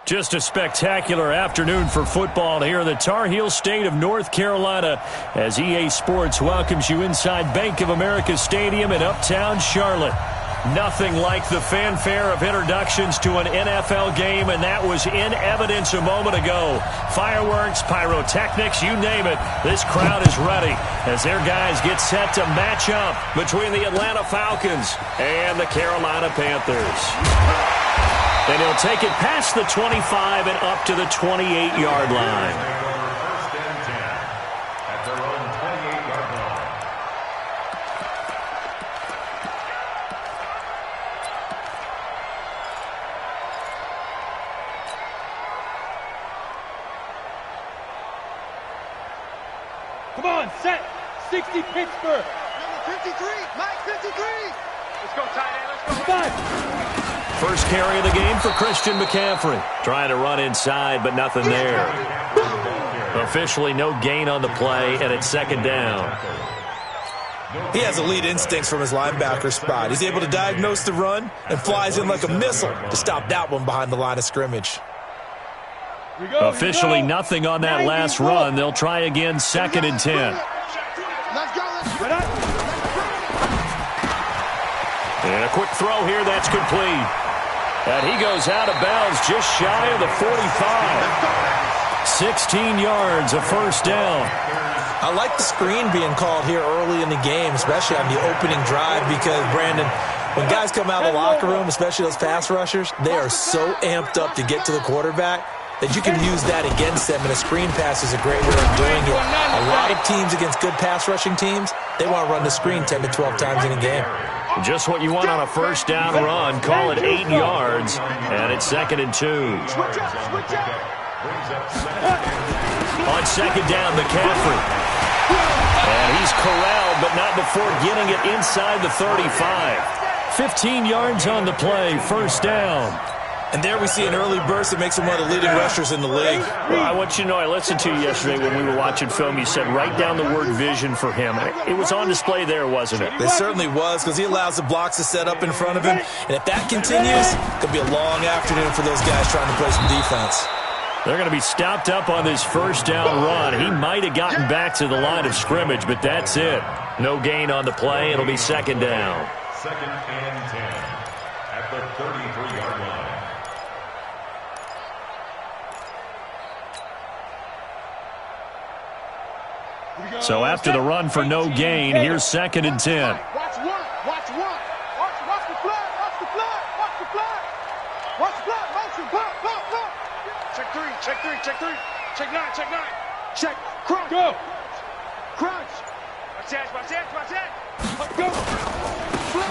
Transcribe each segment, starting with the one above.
Just a spectacular afternoon for football here in the Tar Heel state of North Carolina as EA Sports welcomes you inside Bank of America Stadium in uptown Charlotte. Nothing like the fanfare of introductions to an NFL game, and that was in evidence a moment ago. Fireworks, pyrotechnics, you name it. This crowd is ready as their guys get set to match up between the Atlanta Falcons and the Carolina Panthers. And he'll take it past the 25 and up to the 28-yard line. First and 10 at their own 28-yard line. Come on, set. 60 Pittsburgh. Number 53, Mike 53. Let's go, tight end. Let's go. Come on. First carry of the game for Christian McCaffrey. Trying to run inside, but nothing there. Officially no gain on the play, and it's second down. He has elite instincts from his linebacker spot. He's able to diagnose the run and flies in like a missile to stop that one behind the line of scrimmage. Officially nothing on that last run. They'll try again, second and 10. And a quick throw here, that's complete. And he goes out of bounds just shy of the 45. 16 yards, a first down. I like the screen being called here early in the game, especially on the opening drive, because, Brandon, when guys come out of the locker room, especially those pass rushers, they are so amped up to get to the quarterback that you can use that against them, and a screen pass is a great way of doing it. A lot of teams against good pass rushing teams, they want to run the screen 10 to 12 times in a game. Just what you want on a first down run. Call it 8 yards, and it's second and 2. On second down, McCaffrey. And he's corralled, but not before getting it inside the 35. 15 yards on the play, first down. And there we see an early burst that makes him one of the leading rushers in the league. Well, I want you to know, I listened to you yesterday when we were watching film. You said write down the word vision for him. It was on display there, wasn't it? It certainly was, because he allows the blocks to set up in front of him. And if that continues, it could be a long afternoon for those guys trying to play some defense. They're going to be stopped up on this first down run. He might have gotten back to the line of scrimmage, but that's it. No gain on the play. It'll be second down. 2nd and 10 at the 33-yard line. So after the run for no gain, here's 2nd and 10. Watch one. Watch one. Watch the flag. Watch the flag. Watch the flag. Watch the flag. Motion. Block. Check three. Check three. Check three. Check nine. Check nine. Check. Crunch. Go. Crunch. Watch that. Watch that. Watch that. Go.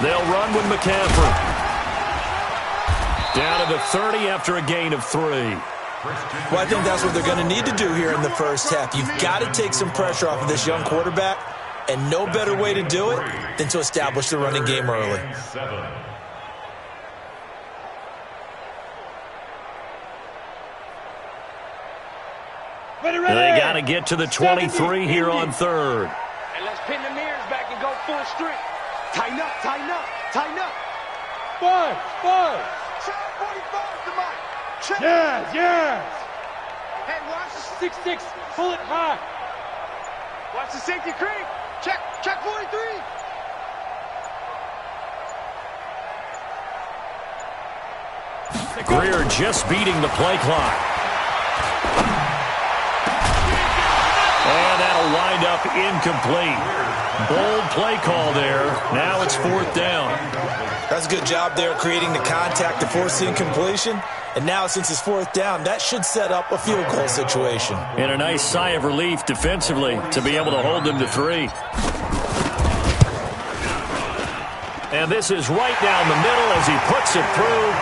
They'll run with McCaffrey. Down to the 30 after a gain of 3. Well, I think that's what they're going to need to do here in the first half. You've got to take some pressure off of this young quarterback, and no better way to do it than to establish the running game early. They got to get to the 23 here on 3rd. And let's pin the mirrors back and go full strength. Tighten up. Tighten up. Tighten up. 5. 45 to Mike. Check. Yes. Hey, watch 6-6. Pull it high. the safety creep. Check 43. Greer just beating the play clock. And that'll wind up incomplete. Bold play call there. Now it's 4th down. That's a good job there creating the contact to force the incompletion. And now since it's 4th down, that should set up a field goal situation. And a nice sigh of relief defensively to be able to hold them to 3. And this is right down the middle as he puts it through.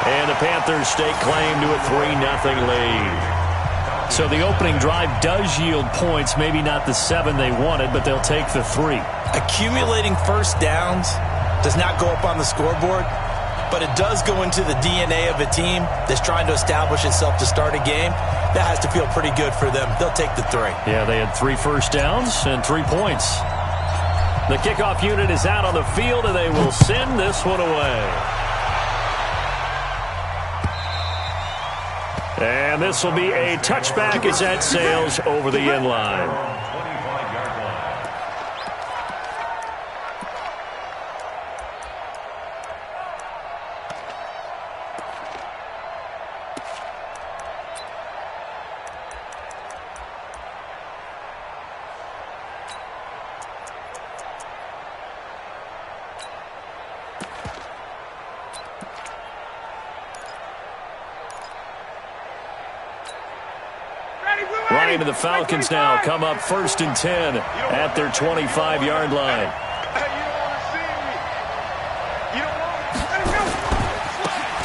And the Panthers stake claim to a 3-0 lead. So the opening drive does yield points, maybe not the 7 they wanted, but they'll take the 3. Accumulating first downs does not go up on the scoreboard, but it does go into the DNA of a team that's trying to establish itself to start a game. That has to feel pretty good for them. They'll take the 3. Yeah, they had 3 first downs and 3 points. The kickoff unit is out on the field, and they will send this one away. And this will be a touchback as that sails over the end line. Right into the Falcons now come up 1st and 10 at their 25-yard line.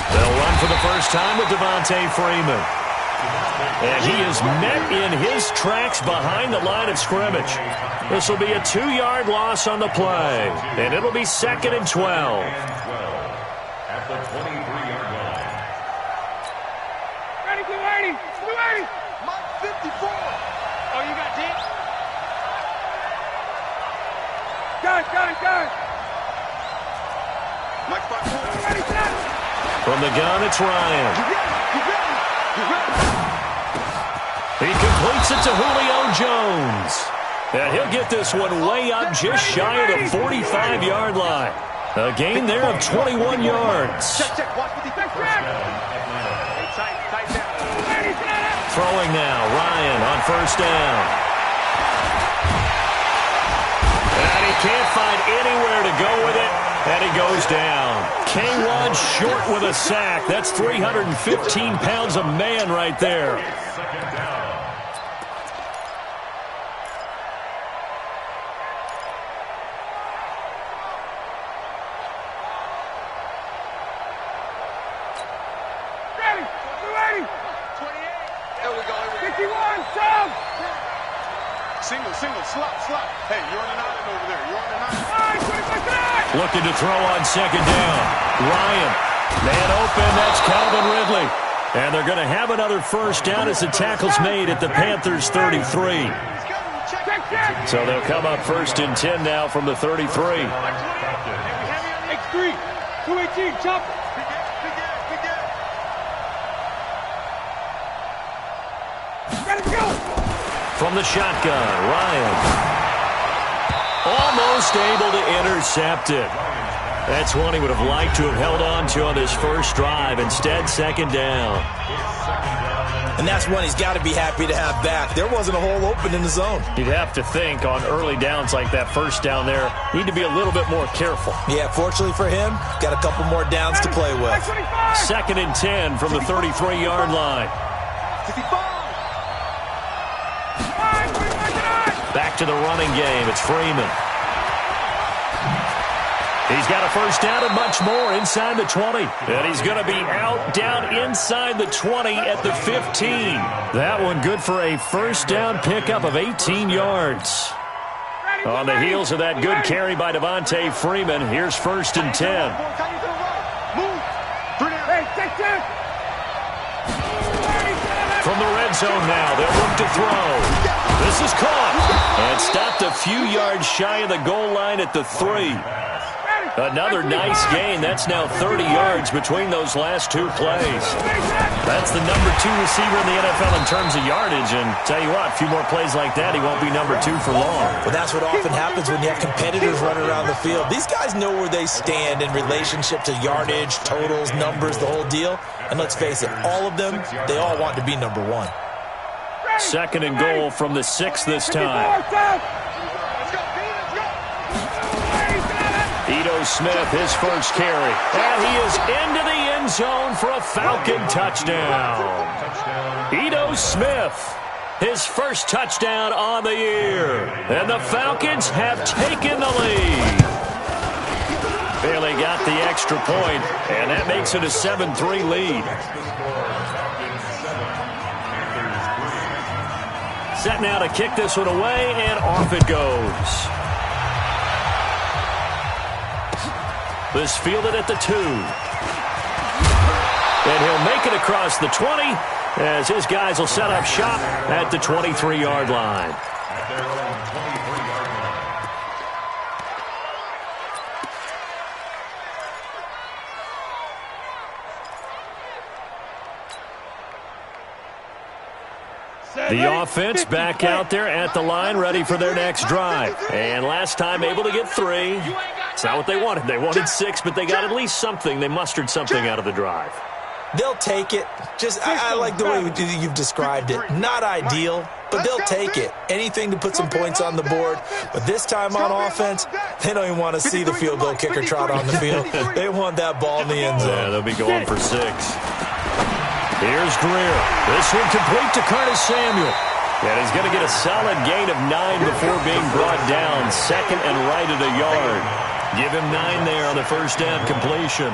They'll run for the first time with Devontae Freeman. And he is met in his tracks behind the line of scrimmage. This will be a 2-yard loss on the play. And it'll be 2nd and 12. At the 23-yard line. Ready, blue 80. Blue 80. Mike 54. Oh, you got deep? Got it. Mike 54. Ready, set. From the gun, it's Ryan. You ready? He completes it to Julio Jones. And he'll get this one way up just shy of the 45-yard line. A gain there of 21 yards. Check. Watch the defense. Tight down. Throwing now, Ryan on 1st down. And he can't find anywhere to go with it, and he goes down. K-Rod short with a sack. That's 315 pounds of man right there. Second down. Ready. Blue 80. 28. There we go. 51. Down. Single. Slot. Hey, you're on an island over there. You're on an island. All right, 25 side. Looking to throw on 2nd down. Ryan Man open, that's Calvin Ridley. And they're going to have another first down as the tackle's made at the Panthers' 33. So they'll come up first and 10 now from the 33. X3, 218, chop. From the shotgun, Ryan. Almost able to intercept it. That's one he would have liked to have held on to on this first drive. Instead, second down. And that's one he's got to be happy to have back. There wasn't a hole open in the zone. You'd have to think on early downs like that first down there, need to be a little bit more careful. Yeah, fortunately for him, got a couple more downs to play with. Second and 10 from the 33-yard line. Back to the running game. It's Freeman. He's got a first down and much more inside the 20. And he's going to be out down inside the 20 at the 15. That one good for a first down pickup of 18 yards. On the heels of that good carry by Devontae Freeman, here's first and 10. From the red zone now, they'll look to throw. This is caught and stopped a few yards shy of the goal line at the 3. Another nice gain. That's now 30 yards between those last two plays. That's the number 2 receiver in the NFL in terms of yardage. And tell you what, a few more plays like that, he won't be number 2 for long. Well, that's what often happens when you have competitors running around the field. These guys know where they stand in relationship to yardage, totals, numbers, the whole deal. And let's face it, all of them, they all want to be number 1. Second and goal from the 6 this time. Ito Smith, his first carry. And he is into the end zone for a Falcon touchdown. Ito Smith, his first touchdown on the year. And the Falcons have taken the lead. Barely got the extra point, and that makes it a 7-3 lead. Set now to kick this one away, and off it goes. This fielded at the 2. And he'll make it across the 20 as his guys will set up shop at the 23-yard line. The offense back out there at the line, ready for their next drive. And last time able to get 3. It's not what they wanted. They wanted 6, but they got at least something. They mustered something out of the drive. They'll take it. I like the way you've described it. Not ideal, but they'll take it. Anything to put some points on the board. But this time on offense, they don't even want to see the field goal kicker trot on the field. They want that ball in the end zone. Yeah, they'll be going for 6. Here's Greer. This one complete to Curtis Samuel. And he's going to get a solid gain of 9 before being brought down. Second and right at a yard. Give him 9 there on the first down completion.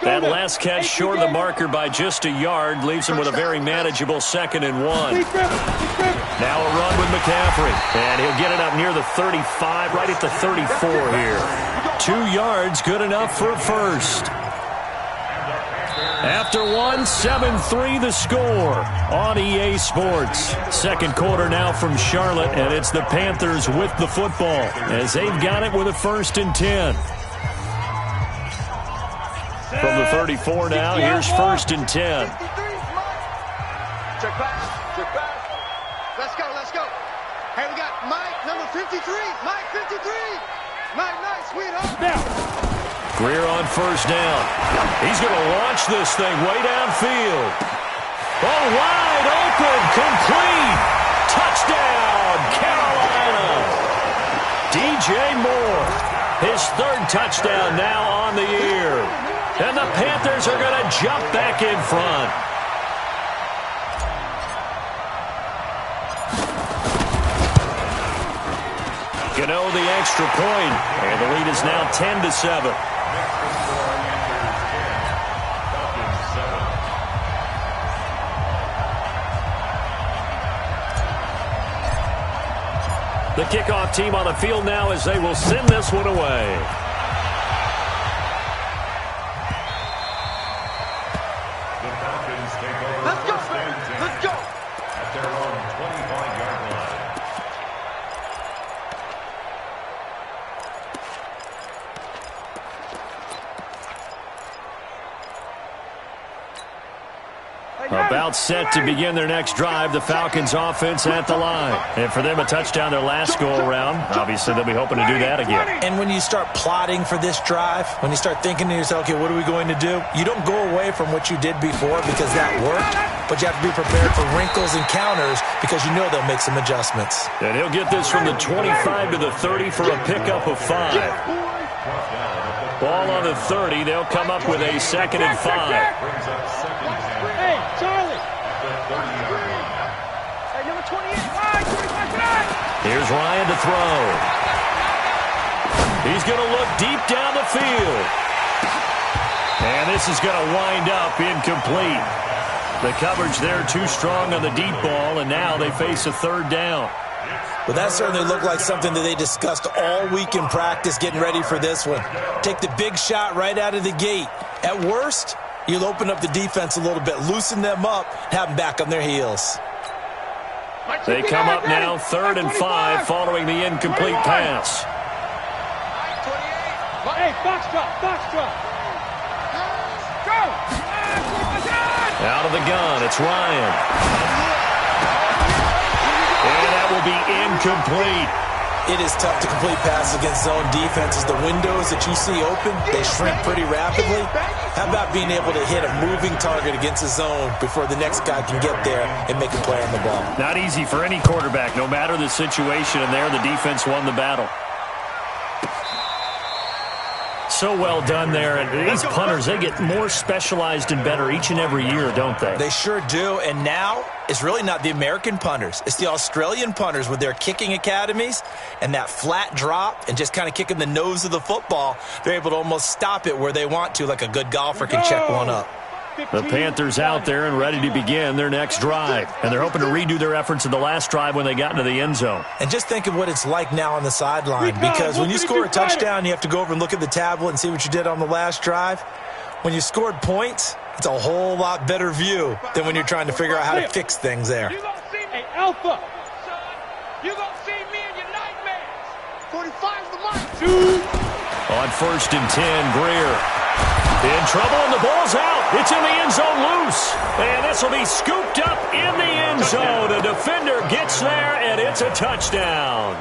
That last catch short of the marker by just a yard leaves him with a very manageable 2nd and 1. Now a run with McCaffrey. And he'll get it up near the 35, right at the 34 here. 2 yards, good enough for a first. After 1, 7-3 the score on EA Sports. Second quarter now from Charlotte, and it's the Panthers with the football as they've got it with a 1st and 10. From the 34 now, here's 1st and 10. Check back. Let's go. Hey, we got Mike, number 53. Mike, 53. Mike, nice, sweetheart. Greer on first down. He's going to launch this thing way downfield. Oh, wide open, complete. Touchdown, Carolina. DJ Moore, his 3rd touchdown now on the year. And the Panthers are going to jump back in front. Gano the extra point, and the lead is now 10-7. The kickoff team on the field now as they will send this one away. The Falcons take over. Let's go, let's go. At their own 25-yard line. About set to begin their next drive, the Falcons offense at the line. And for them, a touchdown their last go-around. Obviously, they'll be hoping to do that again. And when you start plotting for this drive, when you start thinking to yourself, okay, what are we going to do? You don't go away from what you did before because that worked, but you have to be prepared for wrinkles and counters because you know they'll make some adjustments. And he'll get this from the 25 to the 30 for a pickup of 5. Ball on the 30. They'll come up with a 2nd and 5. Hey, Charlie. Hey, number 28. 25. Here's Ryan to throw. He's going to look deep down the field. And this is going to wind up incomplete. The coverage there too strong on the deep ball, and now they face a 3rd down. Well, that certainly looked like something that they discussed all week in practice getting ready for this one. Take the big shot right out of the gate. At worst, you'll open up the defense a little bit, loosen them up, have them back on their heels. They come up now 3rd and 5 following the incomplete pass. Hey, Foxtrot. Go. Out of the gun, it's Ryan. And that will be incomplete. It is tough to complete passes against zone defenses. The windows that you see open, they shrink pretty rapidly. How about being able to hit a moving target against a zone before the next guy can get there and make a play on the ball? Not easy for any quarterback, no matter the situation, and there the defense won the battle. So well done there, and these punters, they get more specialized and better each and every year, don't they? They sure do, and now it's really not the American punters. It's the Australian punters with their kicking academies and that flat drop and just kind of kicking the nose of the football. They're able to almost stop it where they want to, like a good golfer can check one up. The Panthers out there and ready to begin their next drive. And they're hoping to redo their efforts in the last drive when they got into the end zone. And just think of what it's like now on the sideline. Because when you score a touchdown, you have to go over and look at the tablet and see what you did on the last drive. When you scored points, it's a whole lot better view than when you're trying to figure out how to fix things there. You gonna see me, Alpha. You gonna see me in your nightmares. 45's the mark. On 1st and 10, Greer. In trouble, and the ball's out. It's in the end zone loose. And this will be scooped up in the end zone. A defender gets there, and it's a touchdown.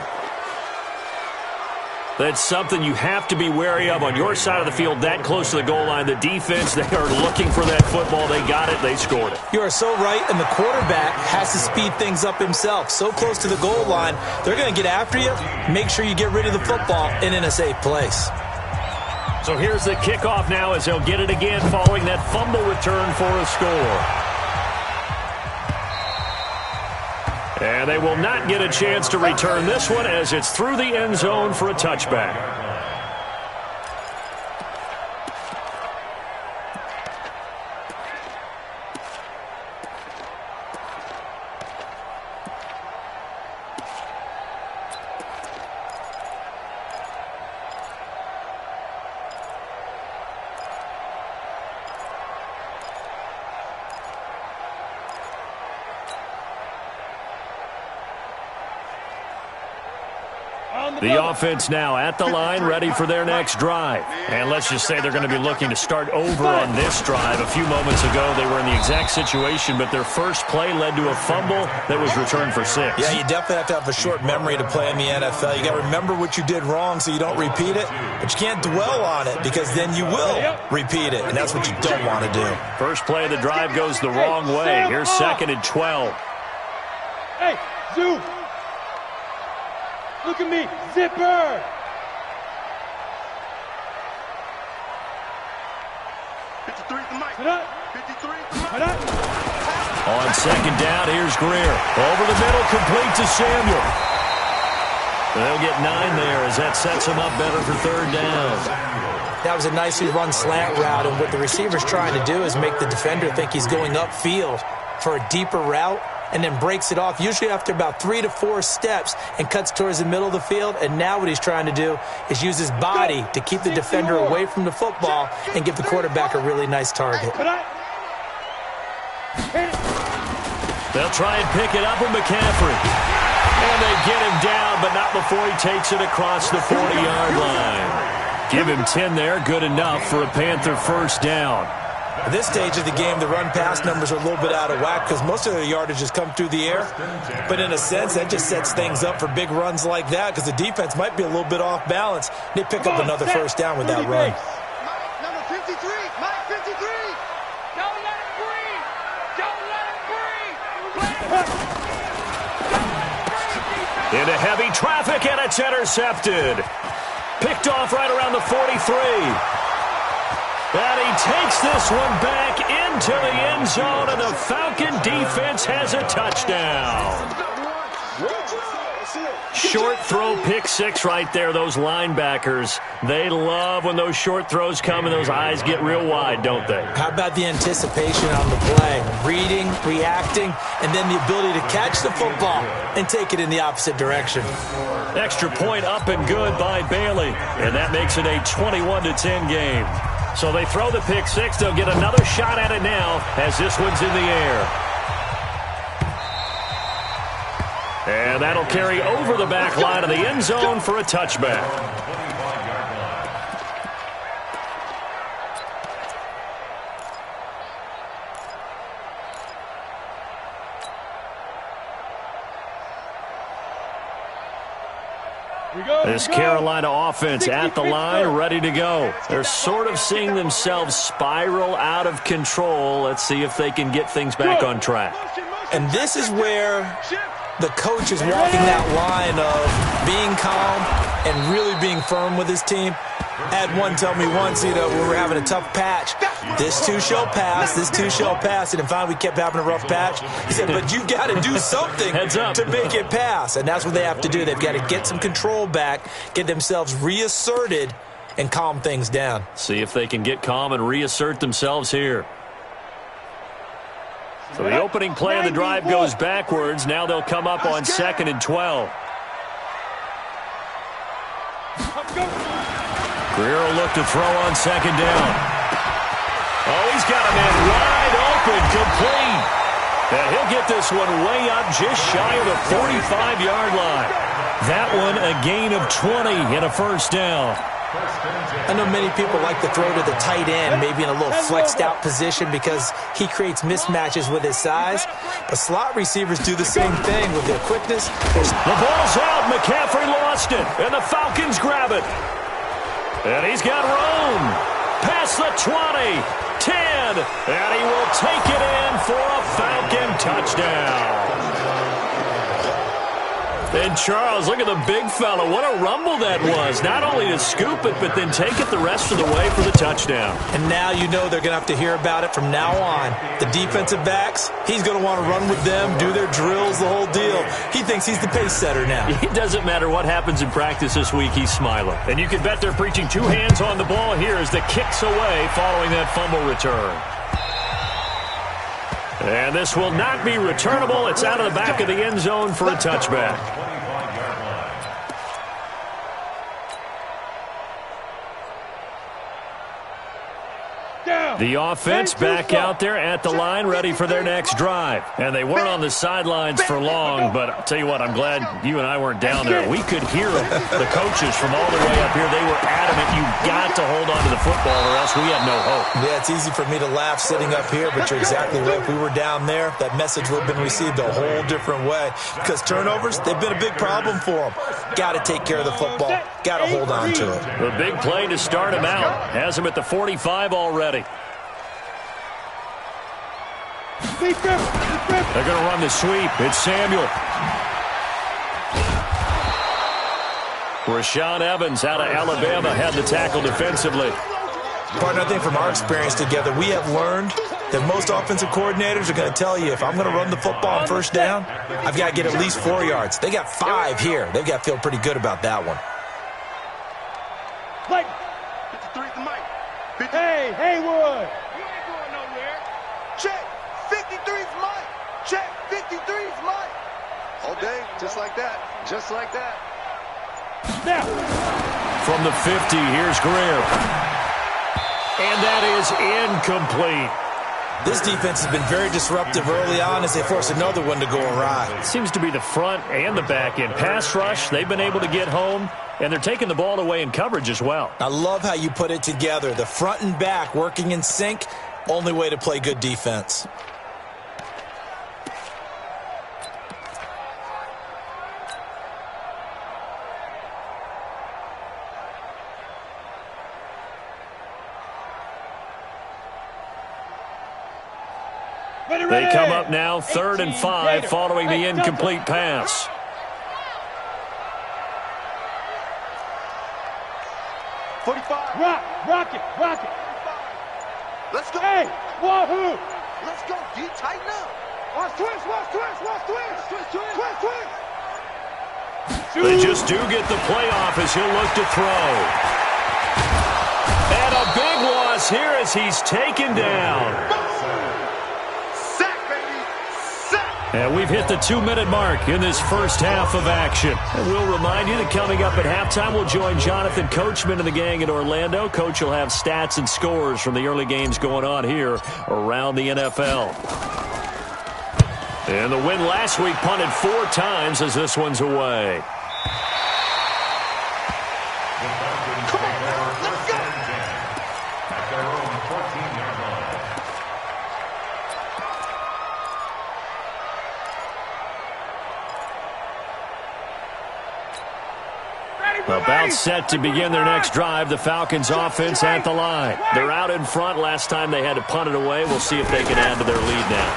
That's something you have to be wary of on your side of the field, that close to the goal line. The defense, they are looking for that football. They got it. They scored it. You are so right, and the quarterback has to speed things up himself. So close to the goal line, they're going to get after you. Make sure you get rid of the football and in a safe place. So here's the kickoff now as they'll get it again following that fumble return for a score. And they will not get a chance to return this one as it's through the end zone for a touchback. The offense now at the line, ready for their next drive. And let's just say they're going to be looking to start over on this drive. A few moments ago, they were in the exact situation, but their first play led to a fumble that was returned for 6. Yeah, you definitely have to have a short memory to play in the NFL. You got to remember what you did wrong so you don't repeat it, but you can't dwell on it because then you will repeat it, and that's what you don't want to do. First play of the drive goes the wrong way. Here's 2nd and 12. Hey, Zoo. Look at me, zipper! 53 to Mike. 53 to Mike. On 2nd down, here's Greer. Over the middle, complete to Samuel. They'll get 9 there as that sets them up better for 3rd down. That was a nicely run slant route, and what the receiver's trying to do is make the defender think he's going upfield for a deeper route, and then breaks it off, usually after about 3 to 4 steps, and cuts towards the middle of the field. And now what he's trying to do is use his body to keep the defender away from the football and give the quarterback a really nice target. They'll try and pick it up with McCaffrey. And they get him down, but not before he takes it across the 40-yard line. Give him 10 there, good enough for a Panther first down. At this stage of the game, the run-pass numbers are a little bit out of whack because most of their yardage has come through the air. But in a sense, that just sets things up for big runs like that because the defense might be a little bit off balance. They pick up another first down with that run. Number 53, Mike 53. Don't let him breathe. Don't let him breathe. Into heavy traffic, and it's intercepted. Picked off right around the 43. And he takes this one back into the end zone, and the Falcon defense has a touchdown. Short throw, pick six right there. Those linebackers, they love when those short throws come and those eyes get real wide, don't they? How about the anticipation on the play? Reading, reacting, and then the ability to catch the football and take it in the opposite direction. Extra point up and good by Bailey, and that makes it a 21-10 game. So they throw the pick six. They'll get another shot at it now as this one's in the air. And that'll carry over the back line of the end zone for a touchback. This Carolina offense at the line, ready to go. They're sort of seeing themselves spiral out of control. Let's see if they can get things back on track. And this is where the coach is walking that line of being calm and really being firm with his team. I had one tell me once, when we were having a tough patch, this too shall pass, this too shall pass. And finally we kept having a rough patch. He said, but you got to do something to make it pass. And that's what they have to do. They've got to get some control back, get themselves reasserted, and calm things down. See if they can get calm and reassert themselves here. So the opening play of the drive goes backwards. Now they'll come up on 2nd and 12. Greer will look to throw on 2nd down. Oh, he's got a man wide open, complete. And he'll get this one way up just shy of the 45-yard line. That one a gain of 20 and a first down. I know many people like to throw to the tight end, maybe in a little flexed out position because he creates mismatches with his size. But slot receivers do the same thing with their quickness. The ball's out. McCaffrey lost it, and the Falcons grab it. And he's got room. Past the 20, 10, and he will take it in for a Falcon touchdown. And Charles, look at the big fella. What a rumble that was. Not only to scoop it, but then take it the rest of the way for the touchdown. And now you know they're going to have to hear about it from now on. The defensive backs, he's going to want to run with them, do their drills, the whole deal. He thinks he's the pace setter now. It doesn't matter what happens in practice this week, he's smiling. And you can bet they're preaching two hands on the ball here as the kick's away following that fumble return. And this will not be returnable. It's out of the back of the end zone for a touchback. The offense back out there at the line, ready for their next drive. And they weren't on the sidelines for long, but I'll tell you what, I'm glad you and I weren't down there. We could hear the coaches from all the way up here. They were adamant, you've got to hold on to the football or else we have no hope. Yeah, it's easy for me to laugh sitting up here, but you're exactly right. If we were down there, that message would have been received a whole different way. Because turnovers, they've been a big problem for them. Got to take care of the football. Got to hold on to it. The big play to start him out. Has him at the 45 already. They're going to run the sweep. It's Samuel. Rashaan Evans out of Alabama had the tackle defensively. Partner, I think from our experience together, we have learned that most offensive coordinators are going to tell you, if I'm going to run the football on first down, I've got to get at least 4 yards. They got 5 here. They've got to feel pretty good about that one. Mike. 53 to Mike. Hey, Haywood. You ain't going nowhere. Check. 53's Mike. Check. 53. That's mine. All day, just like that. Just like that. Now. From the 50, here's Greer. And that is incomplete. This defense has been very disruptive early on as they force another one to go awry. Seems to be the front and the back end. Pass rush, they've been able to get home, and they're taking the ball away in coverage as well. I love how you put it together. The front and back working in sync, only way to play good defense. They come up now, 3rd and 5, following the incomplete pass. Rock it. Let's go. Hey, wahoo! Let's go. D, tighten up. Watch twist. They just do get the playoff as he'll look to throw. And a big loss here as he's taken down. And we've hit the 2-minute mark in this first half of action. And we'll remind you that coming up at halftime, we'll join Jonathan Coachman and the gang in Orlando. Coach will have stats and scores from the early games going on here around the NFL. And the win last week punted 4 times as this one's away. About set to begin their next drive. The Falcons offense at the line. They're out in front. Last time they had to punt it away. We'll see if they can add to their lead now.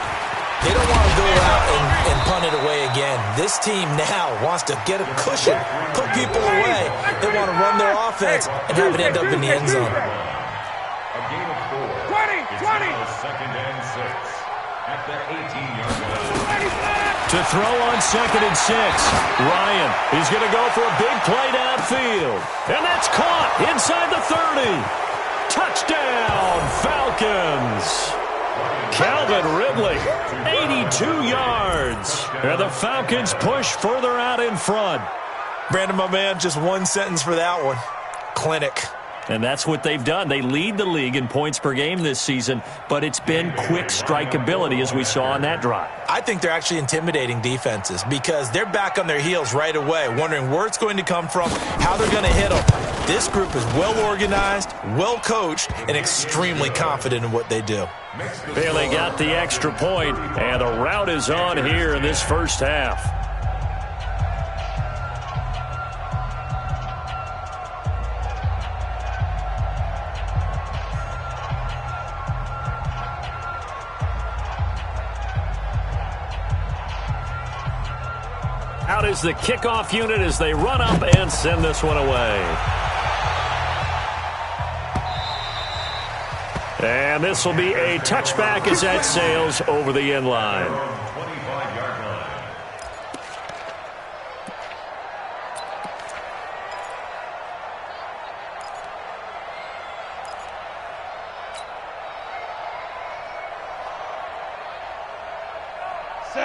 They don't want to go out and punt it away again. This team now wants to get a cushion, put people away. They want to run their offense and have it end up in the end zone. A gain of 4. 20. It's 2nd and 6 at the 18-yard line. To throw on 2nd and 6. Ryan, he's going to go for a big play downfield. And that's caught inside the 30. Touchdown, Falcons. Calvin Ridley, 82 yards. And the Falcons push further out in front. Brandon, my man, just one sentence for that one. Clinic. And that's what they've done. They lead the league in points per game this season, but it's been quick strikeability as we saw on that drive. I think they're actually intimidating defenses because they're back on their heels right away, wondering where it's going to come from, how they're going to hit them. This group is well organized, well coached, and extremely confident in what they do. Bailey got the extra point, and the route is on here in this first half. Out is the kickoff unit as they run up and send this one away. And this will be a touchback as that sails over the end line. 25-yard line.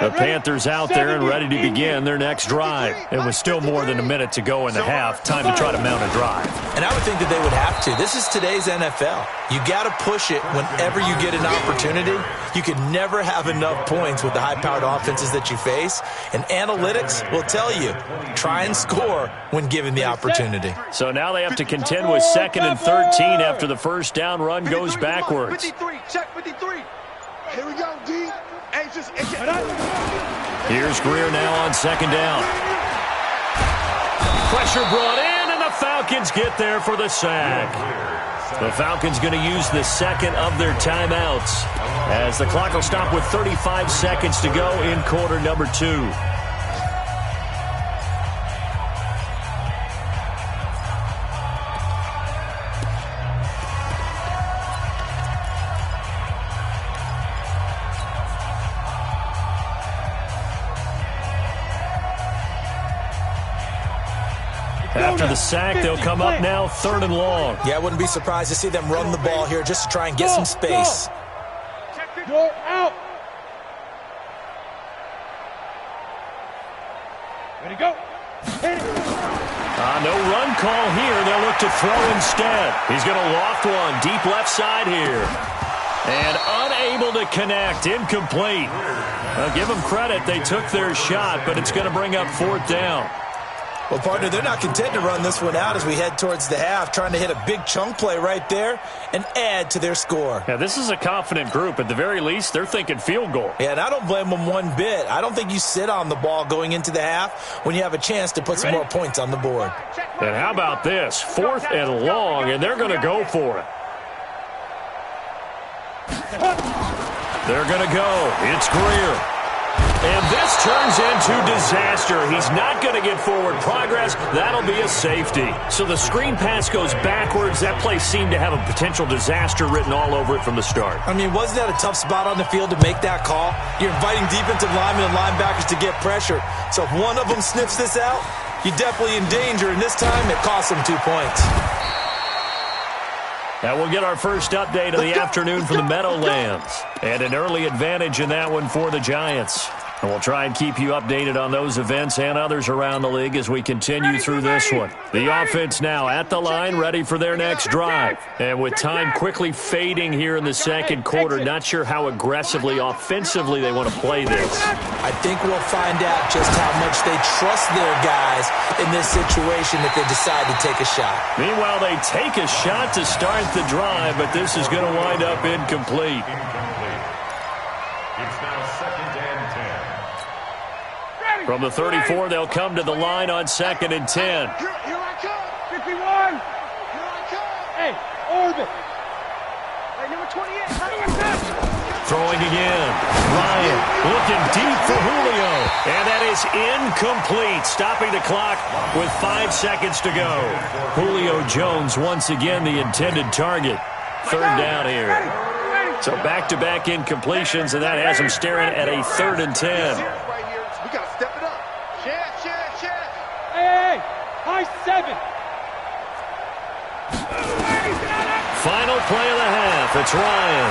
The Panthers out there and ready to begin their next drive. And with still more than a minute to go in the half, time to try to mount a drive. And I would think that they would have to. This is today's NFL. You got to push it whenever you get an opportunity. You can never have enough points with the high-powered offenses that you face. And analytics will tell you, try and score when given the opportunity. So now they have to contend with 2nd and 13 after the first down run goes backwards. 53, check 53. Here we go, D. Here's Greer now on 2nd down. Pressure brought in, and the Falcons get there for the sack. The Falcons going to use the second of their timeouts as the clock will stop with 35 seconds to go in quarter number 2. After the sack, they'll come up now 3rd and long. Yeah, I wouldn't be surprised to see them run the ball here just to try and get some space. Go out. Ready, go. Hit it. No run call here. They'll look to throw instead. He's going to loft one deep left side here. And unable to connect. Incomplete. I'll give them credit. They took their shot, but it's going to bring up 4th down. Well, partner, they're not content to run this one out as we head towards the half, trying to hit a big chunk play right there and add to their score. Yeah, this is a confident group. At the very least, they're thinking field goal. Yeah, and I don't blame them one bit. I don't think you sit on the ball going into the half when you have a chance to put some more points on the board. And how about this? 4th and long, and they're going to go for it. They're going to go. It's Greer. And this turns into disaster. He's not going to get forward progress. That'll be a safety. So the screen pass goes backwards. That play seemed to have a potential disaster written all over it from the start. I mean, wasn't that a tough spot on the field to make that call? You're inviting defensive linemen and linebackers to get pressure. So if one of them sniffs this out, you're definitely in danger. And this time, it costs them 2 points. Now we'll get our first update of the afternoon from the Meadowlands. And an early advantage in that one for the Giants. And we'll try and keep you updated on those events and others around the league as we continue through this one. The offense now at the line, ready for their next drive. And with time quickly fading here in the second quarter, not sure how aggressively, offensively they want to play this. I think we'll find out just how much they trust their guys in this situation if they decide to take a shot. Meanwhile, they take a shot to start the drive, but this is going to wind up incomplete. It's now 2nd and 10. From the 34, they'll come to the line on 2nd and 10. Here I come. 51. Here I come. Hey, orbit. Hey, number 28. Throwing again. Ryan looking deep for Julio. And that is incomplete. Stopping the clock with 5 seconds to go. Julio Jones once again the intended target. 3rd down here. So back-to-back incompletions, and that has him staring at a 3rd and 10. We got to step it up. Share. Hey, high 7. Final play of the half. It's Ryan.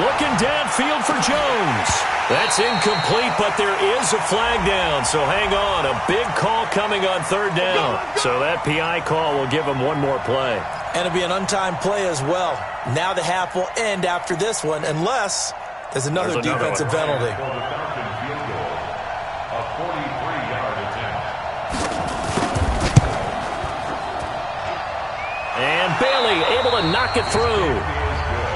Looking downfield for Jones. That's incomplete, but there is a flag down, so hang on. A big call coming on 3rd down. So that PI call will give him one more play. And it'll be an untimed play as well. Now the half will end after this one, unless there's another defensive penalty. For the Falcon field goal, a 43-yard attempt. And Bailey able to knock it through.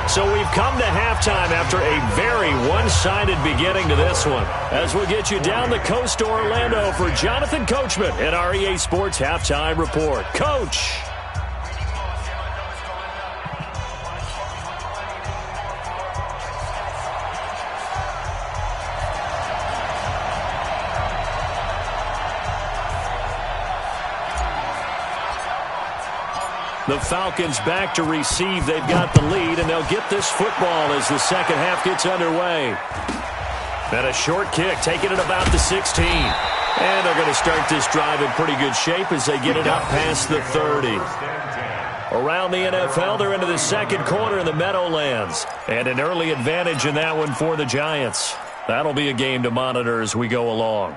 So we've come to halftime after a very one-sided beginning to this one. As we'll get you down the coast to Orlando for Jonathan Coachman at our EA Sports Halftime Report. Coach. The Falcons back to receive. They've got the lead, and they'll get this football as the second half gets underway. And a short kick, taking it about the 16. And they're going to start this drive in pretty good shape as they get it up past the 30. Around the NFL, they're into the second quarter in the Meadowlands. And an early advantage in that one for the Giants. That'll be a game to monitor as we go along.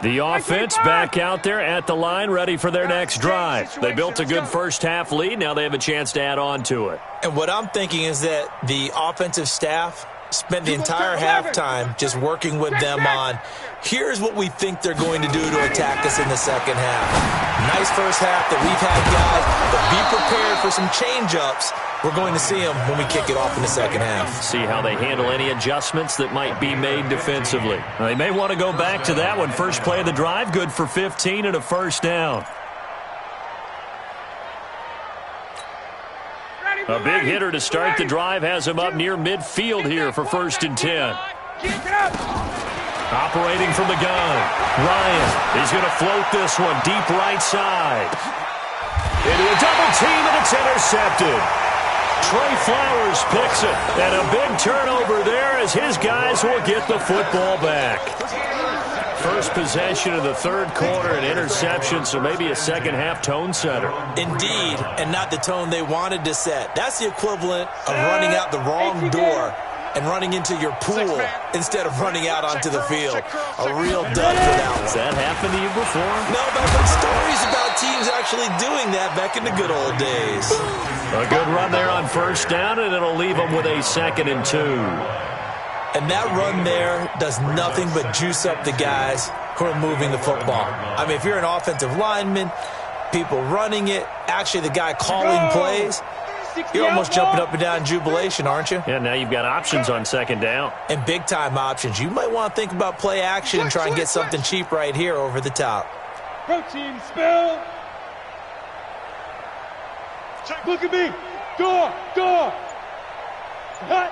The offense back out there at the line, ready for their next drive. They built a good first half lead. Now they have a chance to add on to it. And what I'm thinking is that the offensive staff spent the entire halftime just working with them on, here's what we think they're going to do to attack us in the second half. Nice first half that we've had, guys, but be prepared for some change-ups. We're going to see them when we kick it off in the second half. See how they handle any adjustments that might be made defensively. They may want to go back to that one. First play of the drive, good for 15 and a first down. A big hitter to start the drive has him up near midfield here for 1st and 10. Operating from the gun. Ryan is going to float this one deep right side. Into a double team, and it's intercepted. Trey Flowers picks it. And a big turnover there as his guys will get the football back. First possession of the third quarter, an interception, so maybe a second-half tone setter. Indeed, and not the tone they wanted to set. That's the equivalent of running out the wrong door and running into your pool instead of running out onto the field. A real dud for that one. Has that happened to you before? No, but I've heard stories about teams actually doing that back in the good old days. A good run there on first down, and it'll leave them with a 2nd and 2. And that run there does nothing but juice up the guys who are moving the football. I mean, if you're an offensive lineman, people running it, actually the guy calling plays, you're almost jumping up and down in jubilation, aren't you? Yeah, now you've got options on 2nd down. And big-time options. You might want to think about play action and try and get something cheap right here over the top. Protein spill. Look at me. Door. Hut.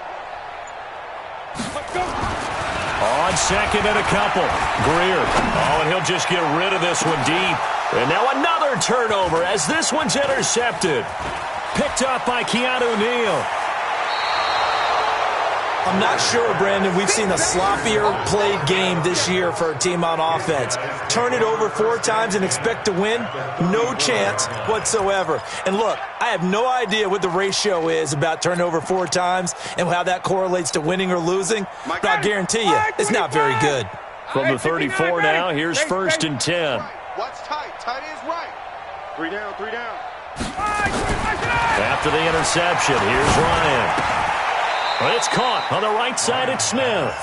On 2nd and a couple. Greer. Oh, and he'll just get rid of this one deep. And now another turnover as this one's intercepted. Picked up by Keanu Neal. I'm not sure, Brandon, we've seen a sloppier played game this year for a team on offense. Turn it over 4 times and expect to win? No chance whatsoever. And look, I have no idea what the ratio is about turning over 4 times and how that correlates to winning or losing, but I guarantee you, it's not very good. From the 34 now, here's 1st and 10. Watch tight. Tight is right. 3 down. After the interception, here's Ryan. But it's caught on the right side at Smith.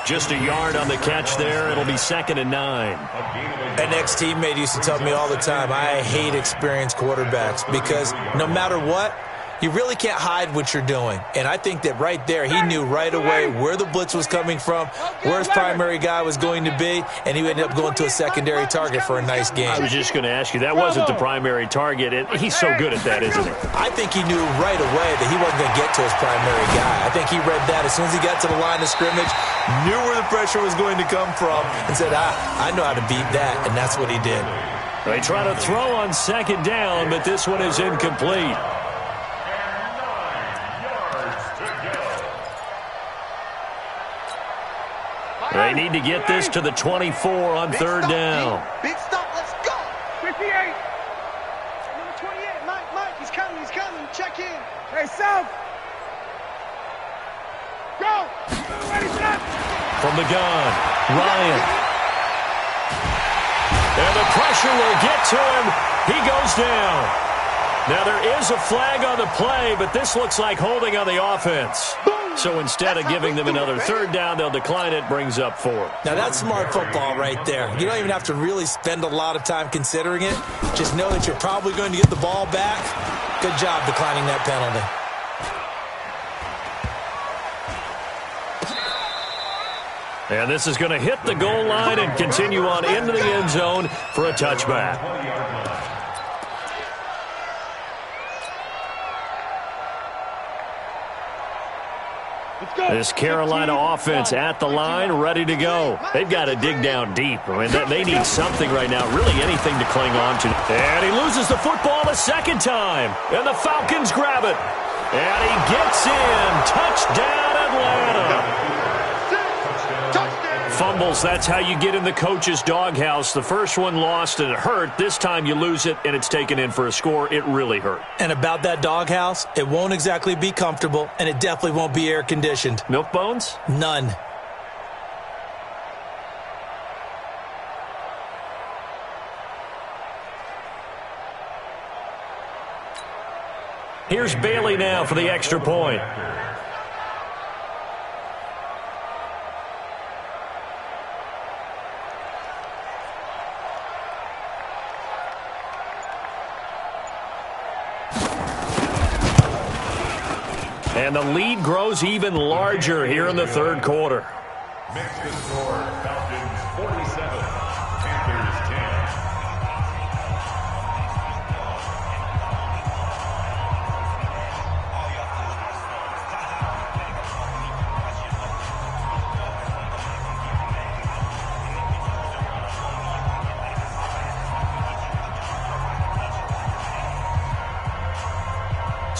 Just a yard on the catch there. It'll be 2nd and 9. An ex-teammate used to tell me all the time, I hate experienced quarterbacks because no matter what, you really can't hide what you're doing. And I think that right there, he knew right away where the blitz was coming from, where his primary guy was going to be, and he ended up going to a secondary target for a nice game. I was just going to ask you, that wasn't the primary target. He's so good at that, isn't he? I think he knew right away that he wasn't going to get to his primary guy. I think he read that as soon as he got to the line of scrimmage, knew where the pressure was going to come from, and said, I know how to beat that, and that's what he did. They try to throw on 2nd down, but this one is incomplete. They need to get this to the 24 on 3rd down. Big stop, let's go. 58. Number 28, Mike, he's coming. Check in. Hey, South. Go. Ready, set. From the gun, Ryan. And the pressure will get to him. He goes down. Now, there is a flag on the play, but this looks like holding on the offense. So instead of giving them another 3rd down, they'll decline it, brings up 4. Now, that's smart football right there. You don't even have to really spend a lot of time considering it. Just know that you're probably going to get the ball back. Good job declining that penalty. And this is going to hit the goal line and continue on into the end zone for a touchback. This Carolina offense at the line, ready to go. They've got to dig down deep. I mean, they need something right now, really anything to cling on to. And he loses the football a 2nd time. And the Falcons grab it. And he gets in. Touchdown, Atlanta. Fumbles, that's how you get in the coach's doghouse. The first one lost and it hurt. This time you lose it and it's taken in for a score. It really hurt. And about that doghouse, it won't exactly be comfortable, and it definitely won't be air-conditioned. Milk bones? None. Here's Bailey now for the extra point. And the lead grows even larger here in the 3rd quarter. Makes the score Falcons 47, Panthers 10.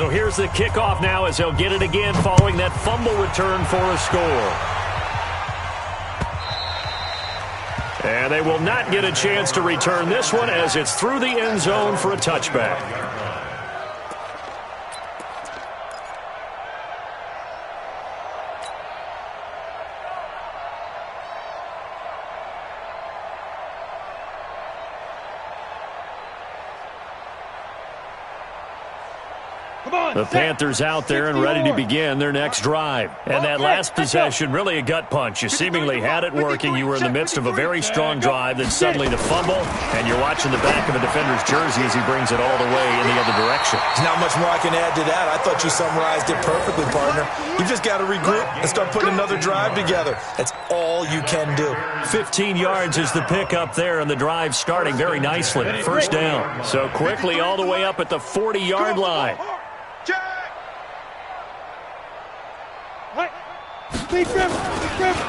So here's the kickoff now as they'll get it again following that fumble return for a score. And they will not get a chance to return this one as it's through the end zone for a touchback. The Panthers out there and ready to begin their next drive. And that last possession, really a gut punch. You seemingly had it working. You were in the midst of a very strong drive. Then suddenly the fumble, and you're watching the back of a defender's jersey as he brings it all the way in the other direction. There's not much more I can add to that. I thought you summarized it perfectly, partner. You just got to regroup and start putting another drive together. That's all you can do. 15 yards is the pickup there, and the drive starting very nicely. First down. So quickly all the way up at the 40-yard line.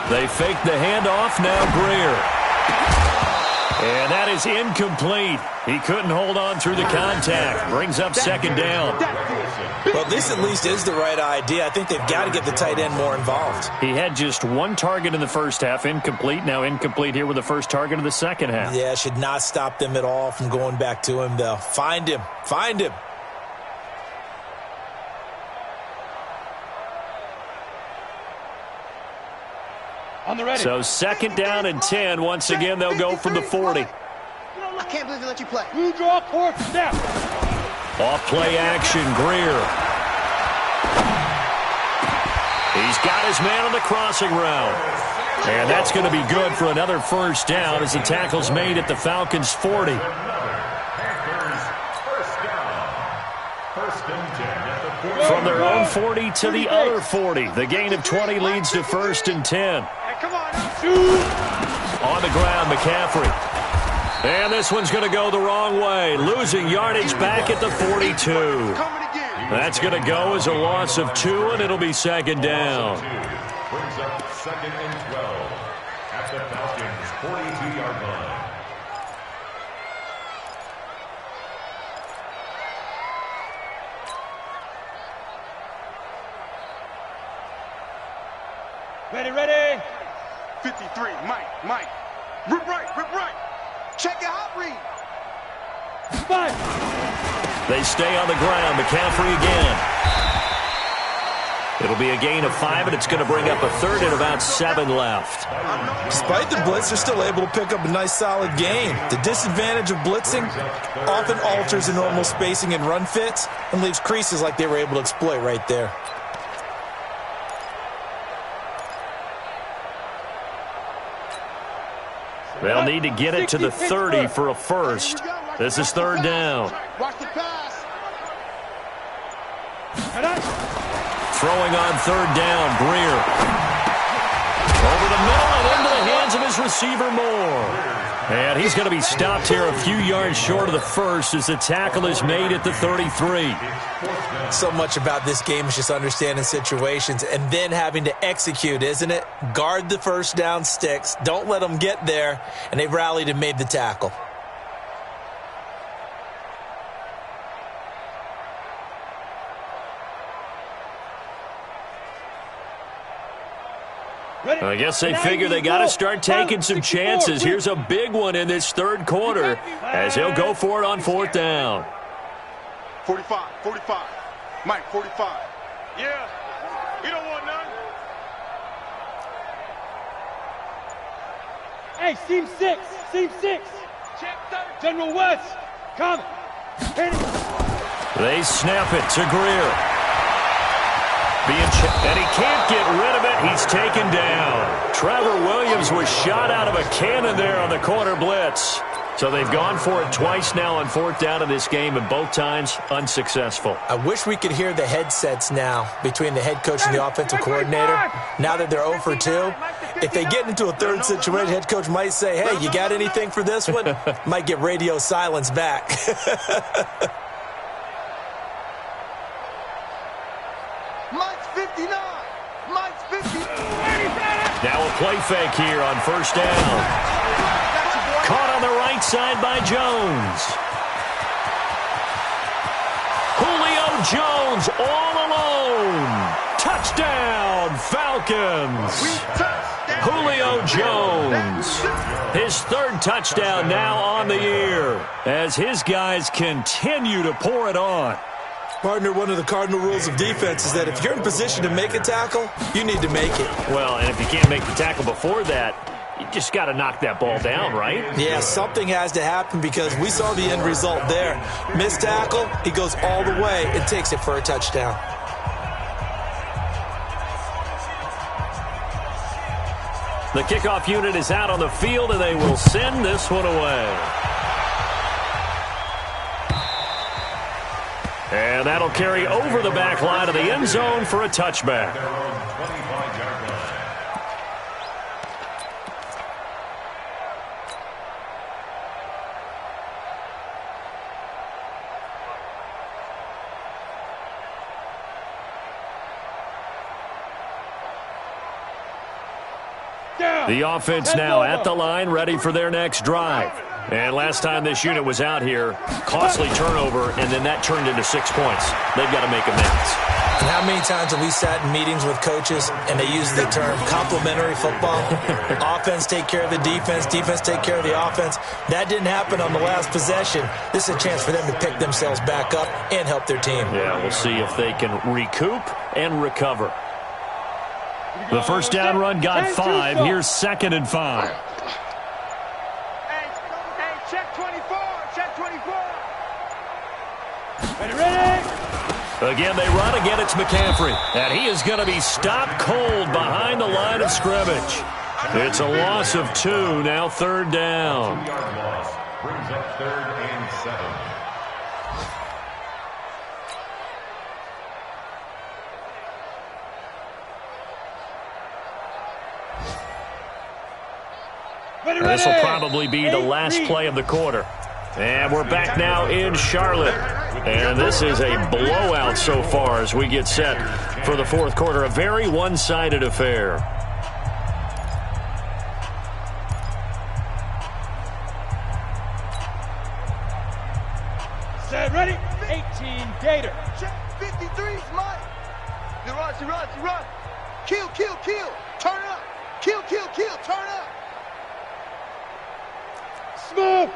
They fake the handoff, now Greer. And that is incomplete. He couldn't hold on through the contact. Brings up second down. Well, this at least is the right idea. I think they've got to get the tight end more involved. He had just one target in the first half, incomplete. Now incomplete here with the first target of the second half. Yeah, should not stop them at all from going back to him, though. Find him. Find him. So second down and 10. Once again, they'll go from the 40. I can't believe they let you play. You draw fourth step. Off play action, Greer. He's got his man on the crossing route. And that's going to be good for another first down as the tackle's made at the Falcons' 40. From their own 40 to the other 40. The gain of 20 leads to first and 10. Come on, On the ground, McCaffrey. And this one's going to go the wrong way. Losing yardage back at the 42. That's going to go as a loss of 2, and it'll be second down. Brings up second and 12 at the Falcons' 42-yard line. Ready. 53, Mike. Rip right. Check your hot read. Five. They stay on the ground. McCaffrey again. It'll be a gain of 5, and it's going to bring up a third and about 7 left. Despite the blitz, they're still able to pick up a nice, solid gain. The disadvantage of blitzing often alters the normal spacing and run fits and leaves creases like they were able to exploit right there. They'll need to get it to the 30 for a first. This is third down. Watch the pass. Throwing on third down, Greer. Over the middle and into the hands of his receiver, Moore. And he's going to be stopped here a few yards short of the first as the tackle is made at the 33. So much about this game is just understanding situations and then having to execute, isn't it? Guard the first down sticks. Don't let them get there. And they've rallied and made the tackle. I guess they figure they got to start taking some chances. Here's a big one in this third quarter as he'll go for it on fourth down. 45. Mike, 45. Yeah. You don't want none. Hey, seam six. General West, coming. They snap it to Greer. And he can't get rid of it. He's taken down. Trevor Williams was shot out of a cannon there on the corner blitz. So they've gone for it twice now on fourth down in this game, and both times unsuccessful. I wish we could hear the headsets now between the head coach and the offensive coordinator. Now that they're 0 for 2, if they get into a third situation, head coach might say, hey, you got anything for this one? Might get radio silence back. Mike's 59. Now a play fake here on first down. Caught on the right side by Jones. Julio Jones all alone. Touchdown, Falcons. Julio Jones. His third touchdown now on the year as his guys continue to pour it on. Partner, one of the cardinal rules of defense is that if you're in position to make a tackle, you need to make it. Well, and if you can't make the tackle before that, you just got to knock that ball down, right? Yeah, something has to happen because we saw the end result there. Missed tackle, he goes all the way and takes it for a touchdown. The kickoff unit is out on the field, and they will send this one away. And that'll carry over the back line of the end zone for a touchback. The offense now at the line, ready for their next drive. And last time this unit was out here, costly turnover, and then that turned into 6 points. They've got to make amends. And how many times have we sat in meetings with coaches and they use the term complementary football? Offense take care of the defense, defense take care of the offense. That didn't happen on the last possession. This is a chance for them to pick themselves back up and help their team. Yeah, we'll see if they can recoup and recover. The first down run got 5. Here's 2nd and 5. Hey, check 24. Check 24. Ready. Again, they run. Again, it's McCaffrey. And he is going to be stopped cold behind the line of scrimmage. It's a loss of 2. Now 3rd down. 2-yard loss brings up 3rd and 7. This will probably be the last play of the quarter. And we're back now in Charlotte. And this is a blowout so far as we get set for the 4th quarter. A very one-sided affair. Set, ready. 18, Gator. Check 53, Mike. You run. Kill. Turn up. Kill. Turn up. Smooth.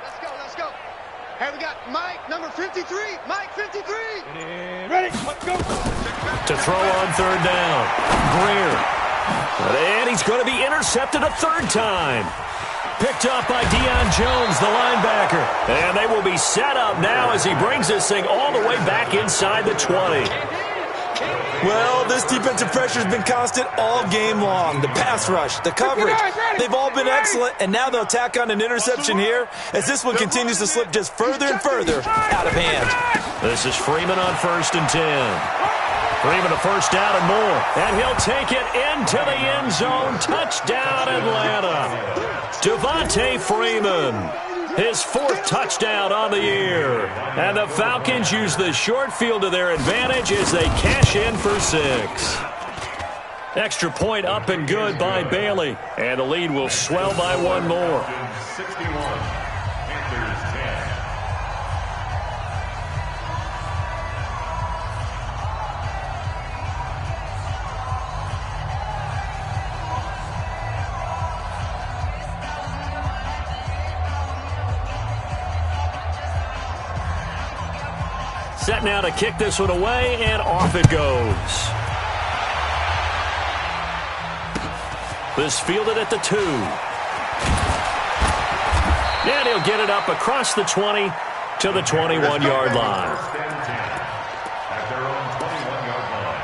Let's go. Hey, we got Mike, number 53. Mike, 53. Ready, let's go. To throw on 3rd down. Greer. And he's going to be intercepted a 3rd time. Picked up by Deion Jones, the linebacker. And they will be set up now as he brings this thing all the way back inside the 20. Well, this defensive pressure has been constant all game long. The pass rush, the coverage, they've all been excellent, and now they'll tack on an interception here as this one continues to slip just further and further out of hand. This is Freeman on 1st and 10. Freeman a 1st down and more, and he'll take it into the end zone. Touchdown, Atlanta. Devontae Freeman. His 4th touchdown on the year. And the Falcons use the short field to their advantage as they cash in for 6. Extra point up and good by Bailey. And the lead will swell by 1 more. 61. Panthers 10. Set now to kick this one away, and off it goes. This fielded at the 2. And he'll get it up across the 20 to the 21-yard line. First and 10 at their own 21-yard line.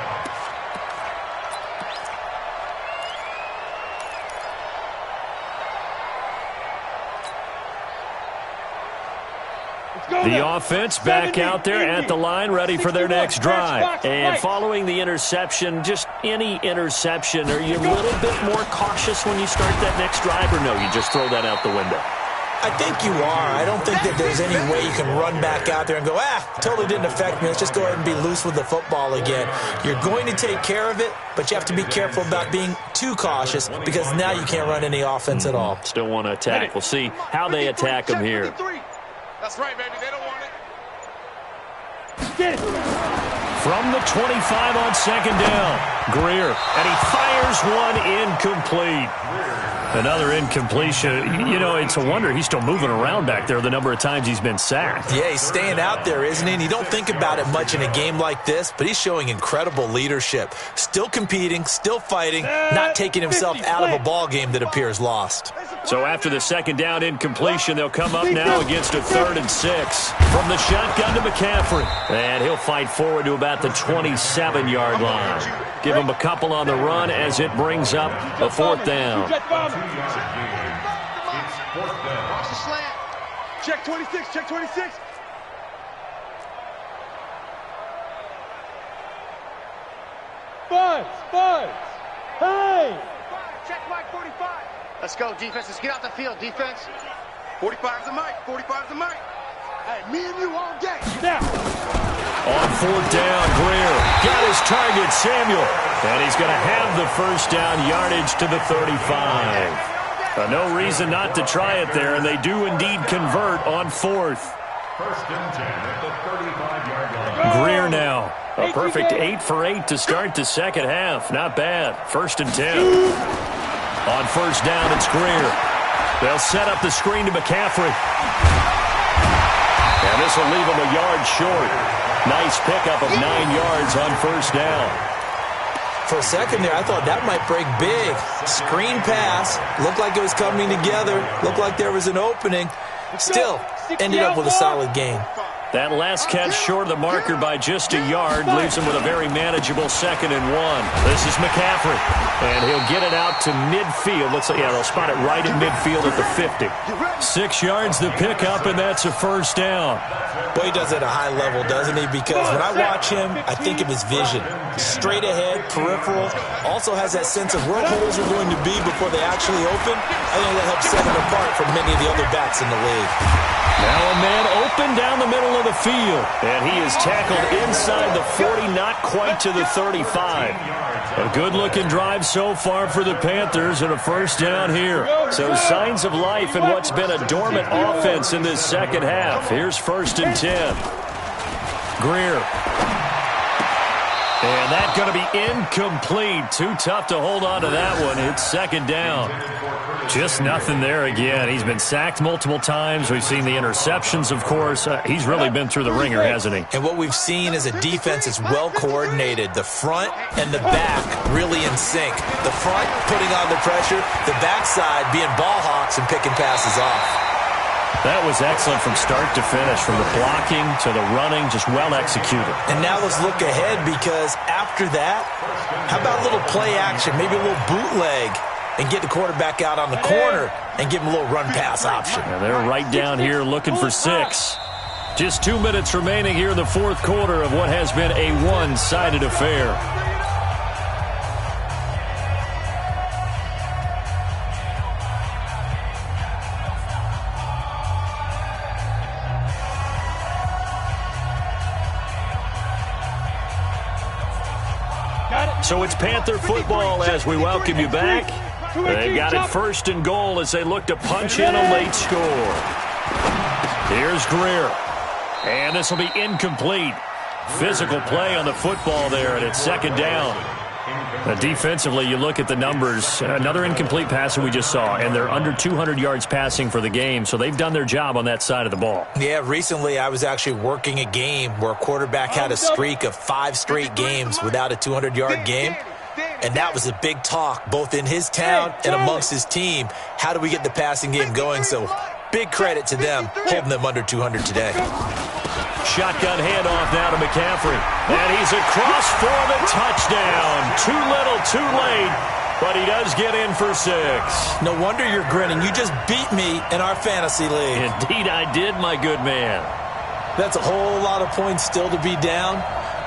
The offense back out there at the line, ready for their next drive. And following the interception, just any interception, are you a little bit more cautious when you start that next drive, or no, you just throw that out the window? I think you are. I don't think that there's any way you can run back out there and go, totally didn't affect me. Let's just go ahead and be loose with the football again. You're going to take care of it, but you have to be careful about being too cautious because now you can't run any offense at all. Still want to attack. We'll see how they attack them here. That's right, baby. They don't want Get it. From the 25 on second down, Greer, and he fires one incomplete. Another incompletion. You know, it's a wonder he's still moving around back there the number of times he's been sacked. Yeah, he's staying out there, isn't he? And you don't think about it much in a game like this, but he's showing incredible leadership. Still competing, still fighting, not taking himself out of a ball game that appears lost. So after the second down incompletion, they'll come up now against a 3rd and 6. From the shotgun to McCaffrey. And he'll fight forward to about the 27-yard line. Give him a couple on the run as it brings up a 4th down. Watch the slant. Check 26, check 26. Buds. Hey. Check Mike 45. Let's go, defense. Let's get out the field, defense. 45's the mic. 45's the mic. Hey, me and you all day. Now. On 4th down, Greer got his target, Samuel. And he's going to have the first down yardage to the 35. No reason not to try it there, and they do indeed convert on 4th. 1st and 10 at the 35-yard line. Greer now. A perfect 8 for 8 to start the second half. Not bad. 1st and 10. On 1st down, it's Greer. They'll set up the screen to McCaffrey. And this will leave him a yard short. Nice pickup of 9 yards on 1st down. For a second there, I thought that might break big. Screen pass. Looked like it was coming together. Looked like there was an opening. Still, ended up with a solid gain. That last catch short of the marker by just a yard leaves him with a very manageable 2nd and 1. This is McCaffrey, and he'll get it out to midfield. Looks like, yeah, they'll spot it right in midfield at the 50. 6 yards the pickup, and that's a 1st down. Boy, he does it at a high level, doesn't he? Because when I watch him, I think of his vision. Straight ahead, peripheral. Also has that sense of where holes are going to be before they actually open. I think that helps set him apart from many of the other backs in the league. Now a man open down the middle of the field. And he is tackled inside the 40, not quite to the 35. A good-looking drive so far for the Panthers and a 1st down here. So signs of life in what's been a dormant offense in this second half. Here's 1st and 10. Greer. And that's going to be incomplete. Too tough to hold on to that one. It's 2nd down. Just nothing there again. He's been sacked multiple times. We've seen the interceptions, of course. He's really been through the ringer, hasn't he? And what we've seen is a defense that's well coordinated. The front and the back really in sync. The front putting on the pressure. The backside being ball hawks and picking passes off. That was excellent from start to finish, from the blocking to the running, just well executed. And now let's look ahead, because after that, how about a little play action, maybe a little bootleg, and get the quarterback out on the corner and give him a little run-pass option. And they're right down here looking for 6. Just 2 minutes remaining here in the 4th quarter of what has been a one-sided affair. So it's Panther football as we welcome you back. They got it 1st and goal as they look to punch in a late score. Here's Greer. And this will be incomplete. Physical play on the football there, and it's 2nd down. Defensively, you look at the numbers. Another incomplete pass that we just saw, and they're under 200 yards passing for the game, so they've done their job on that side of the ball. Yeah, recently I was actually working a game where a quarterback had a streak of 5 straight games without a 200-yard game, and that was a big talk, both in his town and amongst his team. How do we get the passing game going? So big credit to them, holding them under 200 today. Shotgun handoff now to McCaffrey. And he's across for the touchdown. Too little, too late, but he does get in for 6. No wonder you're grinning. You just beat me in our fantasy league. Indeed I did, my good man. That's a whole lot of points still to be down.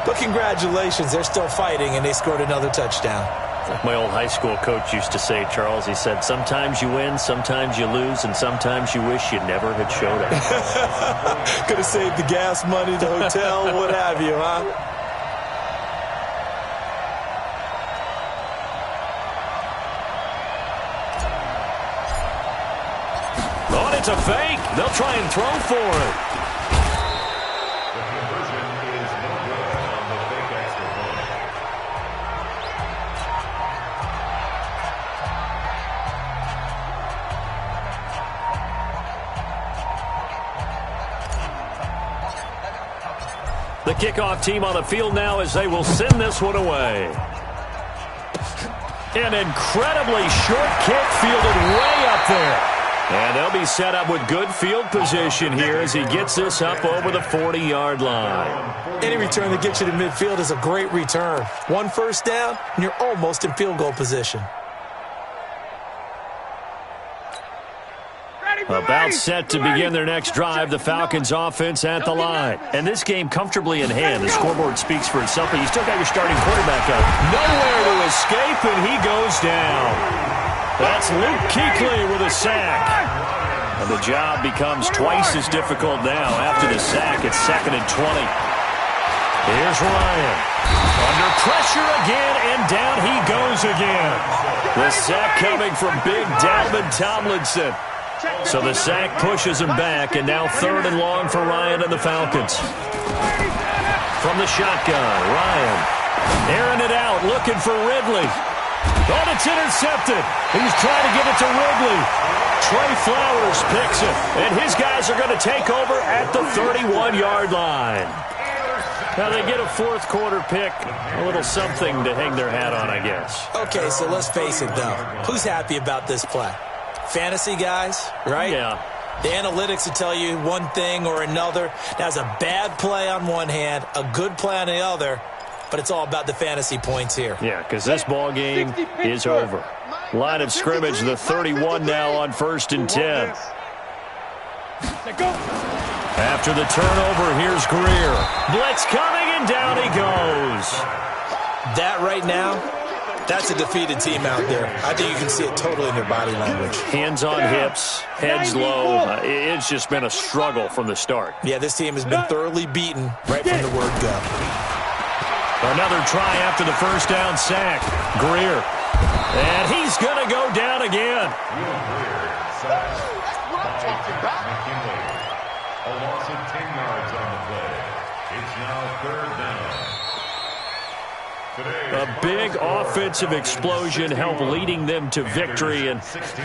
But congratulations, they're still fighting, and they scored another touchdown. Like my old high school coach used to say, Charles, he said, sometimes you win, sometimes you lose, and sometimes you wish you never had showed up. Could have saved the gas money, the hotel, what have you, huh? Oh, it's a fake. They'll try and throw for it. The conversion is no The kickoff team on the field now as they will send this one away. An incredibly short kick fielded way up there. And they'll be set up with good field position here as he gets this up over the 40-yard line. Any return that gets you to midfield is a great return. 1 first down, and you're almost in field goal position. About set to begin their next drive, the Falcons offense at the line. And this game comfortably in hand. The scoreboard speaks for itself, but you still got your starting quarterback up. Nowhere to escape, and he goes down. That's Luke Kuechly with a sack. And the job becomes twice as difficult now after the sack. It's 2nd and 20. Here's Ryan. Under pressure again, and down he goes again. The sack coming from big Dalvin Tomlinson. So the sack pushes him back, and now 3rd and long for Ryan and the Falcons. From the shotgun, Ryan airing it out, looking for Ridley. Oh, it's intercepted. He's trying to get it to Ridley. Trey Flowers picks it, and his guys are going to take over at the 31-yard line. Now they get a 4th quarter pick, a little something to hang their hat on, I guess. Okay, so let's face it, though. Who's happy about this play? Fantasy guys, right? Yeah. The analytics will tell you one thing or another. That's a bad play on one hand, a good play on the other, but it's all about the fantasy points here. Yeah, because this ball game is over. Line of scrimmage, the 31 now on 1st and 10. After the turnover, here's Greer. Blitz coming, and down he goes. That right now, that's a defeated team out there. I think you can see it totally in their body language. Hands on hips, heads low. It's just been a struggle from the start. Yeah, this team has been thoroughly beaten right from the word go. Another try after the first down sack. Greer. And he's going to go down again. A loss of 10 yards on the play. It's now 3rd down. A big offensive explosion helped leading them to victory. And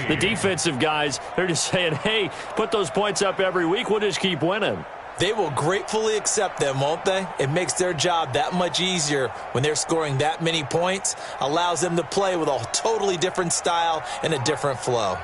the defensive guys, they're just saying, hey, put those points up every week. We'll just keep winning. They will gratefully accept them, won't they? It makes their job that much easier when they're scoring that many points. Allows them to play with a totally different style and a different flow.